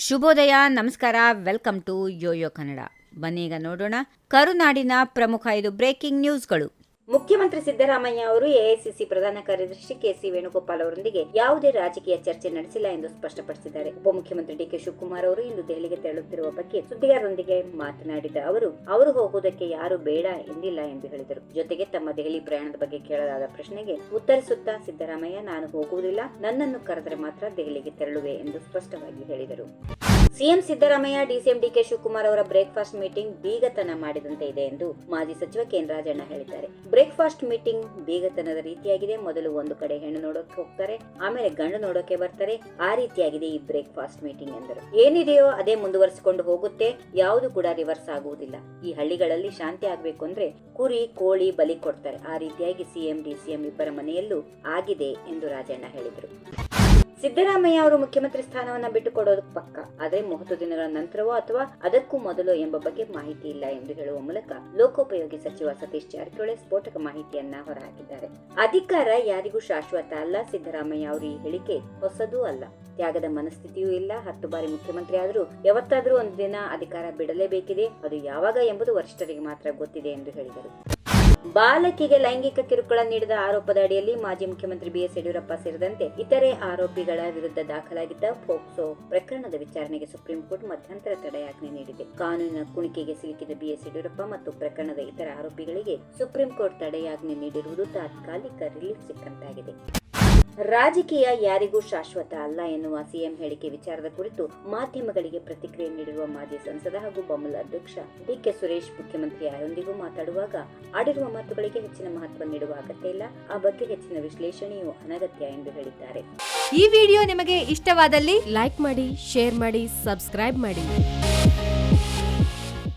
ಶುಭೋದಯ, ನಮಸ್ಕಾರ, welcome to Yoyo Kannada. ಬನ್ನೀಗ ನೋಡೋಣ ಕರುನಾಡಿನ ಪ್ರಮುಖ 5 ಬ್ರೇಕಿಂಗ್ ನ್ಯೂಸ್ಗಳು. ಮುಖ್ಯಮಂತ್ರಿ ಸಿದ್ದರಾಮಯ್ಯ ಅವರು ಎಐಸಿಸಿ ಪ್ರಧಾನ ಕಾರ್ಯದರ್ಶಿ ಕೆಸಿ ವೇಣುಗೋಪಾಲ್ ಅವರೊಂದಿಗೆ ಯಾವುದೇ ರಾಜಕೀಯ ಚರ್ಚೆ ನಡೆಸಿಲ್ಲ ಎಂದು ಸ್ಪಷ್ಟಪಡಿಸಿದ್ದಾರೆ. ಉಪಮುಖ್ಯಮಂತ್ರಿ ಡಿಕೆ ಶಿವಕುಮಾರ್ ಅವರು ಇಂದು ದೆಹಲಿಗೆ ತೆರಳುತ್ತಿರುವ ಬಗ್ಗೆ ಸುದ್ದಿಗಾರರೊಂದಿಗೆ ಮಾತನಾಡಿದ ಅವರು ಹೋಗುವುದಕ್ಕೆ ಯಾರು ಬೇಡ ಎಂದಿಲ್ಲ ಎಂದು ಹೇಳಿದರು. ಜೊತೆಗೆ ತಮ್ಮ ದೆಹಲಿ ಪ್ರಯಾಣದ ಬಗ್ಗೆ ಕೇಳಲಾದ ಪ್ರಶ್ನೆಗೆ ಉತ್ತರಿಸುತ್ತಾ ಸಿದ್ದರಾಮಯ್ಯ, ನಾನು ಹೋಗುವುದಿಲ್ಲ, ನನ್ನನ್ನು ಕರೆದರೆ ಮಾತ್ರ ದೆಹಲಿಗೆ ತೆರಳುವೆ ಎಂದು ಸ್ಪಷ್ಟವಾಗಿ ಹೇಳಿದರು. CM Siddaramaiah DCM DK Shivakumar ಅವರ ಬ್ರೇಕ್ಫಾಸ್ಟ್ ಮೀಟಿಂಗ್ ಬೀಗತನ ಮಾಡಿದಂತೆ ಇದೆ ಎಂದು ಮಾಜಿ ಸಚಿವ ಕೆಎನ್ ರಾಜಣ್ಣ ಹೇಳಿದ್ದಾರೆ. ಬ್ರೇಕ್ಫಾಸ್ಟ್ ಮೀಟಿಂಗ್ ಬೀಗತನದ ರೀತಿಯಾಗಿದೆ. ಮೊದಲು ಒಂದು ಕಡೆ ಹೆಣ್ಣು ನೋಡೋಕೆ ಹೋಗ್ತಾರೆ, ಆಮೇಲೆ ಗಂಡು ನೋಡೋಕೆ ಬರ್ತಾರೆ. ಆ ರೀತಿಯಾಗಿದೆ ಈ ಬ್ರೇಕ್ಫಾಸ್ಟ್ ಮೀಟಿಂಗ್ ಎಂದರು. ಏನಿದೆಯೋ ಅದೇ ಮುಂದುವರಿಸಿಕೊಂಡು ಹೋಗುತ್ತೆ, ಯಾವುದು ಕೂಡ ರಿವರ್ಸ್ ಆಗುವುದಿಲ್ಲ. ಈ ಹಳ್ಳಿಗಳಲ್ಲಿ ಶಾಂತಿ ಆಗ್ಬೇಕು ಅಂದ್ರೆ ಕುರಿ ಕೋಳಿ ಬಲಿ ಕೊಡ್ತಾರೆ. ಆ ರೀತಿಯಾಗಿ ಸಿಎಂ ಡಿಸಿಎಂ ಇಬ್ಬರ ಮನೆಯಲ್ಲೂ ಆಗಿದೆ ಎಂದು ರಾಜಣ್ಣ ಹೇಳಿದರು. ಸಿದ್ದರಾಮಯ್ಯ ಅವರು ಮುಖ್ಯಮಂತ್ರಿ ಸ್ಥಾನವನ್ನ ಬಿಟ್ಟುಕೊಡೋದು ಪಕ್ಕ, ಆದರೆ 30 ದಿನಗಳ ನಂತರವೋ ಅಥವಾ ಅದಕ್ಕೂ ಮೊದಲು ಎಂಬ ಬಗ್ಗೆ ಮಾಹಿತಿ ಇಲ್ಲ ಎಂದು ಹೇಳುವ ಮೂಲಕ ಲೋಕೋಪಯೋಗಿ ಸಚಿವ ಸತೀಶ್ ಜಾರಕಿಹೊಳಿ ಸ್ಫೋಟಕ ಮಾಹಿತಿಯನ್ನ ಹೊರಹಾಕಿದ್ದಾರೆ. ಅಧಿಕಾರ ಯಾರಿಗೂ ಶಾಶ್ವತ ಅಲ್ಲ. ಸಿದ್ದರಾಮಯ್ಯ ಅವರು ಈ ಹೇಳಿಕೆ ಹೊಸದೂ ಅಲ್ಲ. ತ್ಯಾಗದ ಮನಸ್ಥಿತಿಯೂ ಇಲ್ಲ. 10 ಬಾರಿ ಮುಖ್ಯಮಂತ್ರಿ ಆದರೂ ಯಾವತ್ತಾದ್ರೂ ಒಂದು ದಿನ ಅಧಿಕಾರ ಬಿಡಲೇಬೇಕಿದೆ. ಅದು ಯಾವಾಗ ಎಂಬುದು ವರಿಷ್ಠರಿಗೆ ಮಾತ್ರ ಗೊತ್ತಿದೆ ಎಂದು ಹೇಳಿದರು. ಬಾಲಕಿಗೆ ಲೈಂಗಿಕ ಕಿರುಕುಳ ನೀಡಿದ ಆರೋಪದ ಅಡಿಯಲ್ಲಿ ಮಾಜಿ ಮುಖ್ಯಮಂತ್ರಿ ಬಿಎಸ್ ಯಡಿಯೂರಪ್ಪ ಸೇರಿದಂತೆ ಇತರೆ ಆರೋಪಿಗಳ ವಿರುದ್ಧ ದಾಖಲಾಗಿದ್ದ ಪೋಕ್ಸೋ ಪ್ರಕರಣದ ವಿಚಾರಣೆಗೆ ಸುಪ್ರೀಂ ಕೋರ್ಟ್ ಮಧ್ಯಂತರ ತಡೆಯಾಜ್ಞೆ ನೀಡಿದೆ. ಕಾನೂನಿನ ಕುಣಿಕೆಗೆ ಸಿಲುಕಿದ ಬಿಎಸ್ ಯಡಿಯೂರಪ್ಪ ಮತ್ತು ಪ್ರಕರಣದ ಇತರ ಆರೋಪಿಗಳಿಗೆ ಸುಪ್ರೀಂ ಕೋರ್ಟ್ ತಡೆಯಾಜ್ಞೆ ನೀಡಿರುವುದು ತಾತ್ಕಾಲಿಕ ರಿಲೀಫ್ ಸಿಕ್ಕಂತಾಗಿದೆ. ರಾಜಕೀಯ ಯಾರಿಗೂ ಶಾಶ್ವತ ಅಲ್ಲ ಎನ್ನುವ ಸಿಎಂ ಹೇಳಿಕೆ ವಿಚಾರದ ಕುರಿತು ಮಾಧ್ಯಮಗಳಿಗೆ ಪ್ರತಿಕ್ರಿಯೆ ನೀಡಿರುವ ಮಾಜಿ ಸಂಸದ ಹಾಗೂ ಬಮೂಲ್ ಅಧ್ಯಕ್ಷ ಡಿಕೆ ಸುರೇಶ್, ಮುಖ್ಯಮಂತ್ರಿ ಯಾರೊಂದಿಗೂ ಮಾತಾಡುವಾಗ ಆಡಿರುವ ಮಾತುಗಳಿಗೆ ಹೆಚ್ಚಿನ ಮಹತ್ವ ನೀಡುವ ಅಗತ್ಯ ಇಲ್ಲ. ಆ ಬಗ್ಗೆ ಹೆಚ್ಚಿನ ವಿಶ್ಲೇಷಣೆಯು ಅನಗತ್ಯ ಎಂದು ಹೇಳಿದ್ದಾರೆ. ಈ ವಿಡಿಯೋ ನಿಮಗೆ ಇಷ್ಟವಾದಲ್ಲಿ ಲೈಕ್ ಮಾಡಿ, ಶೇರ್ ಮಾಡಿ, ಸಬ್ಸ್ಕ್ರೈಬ್ ಮಾಡಿ.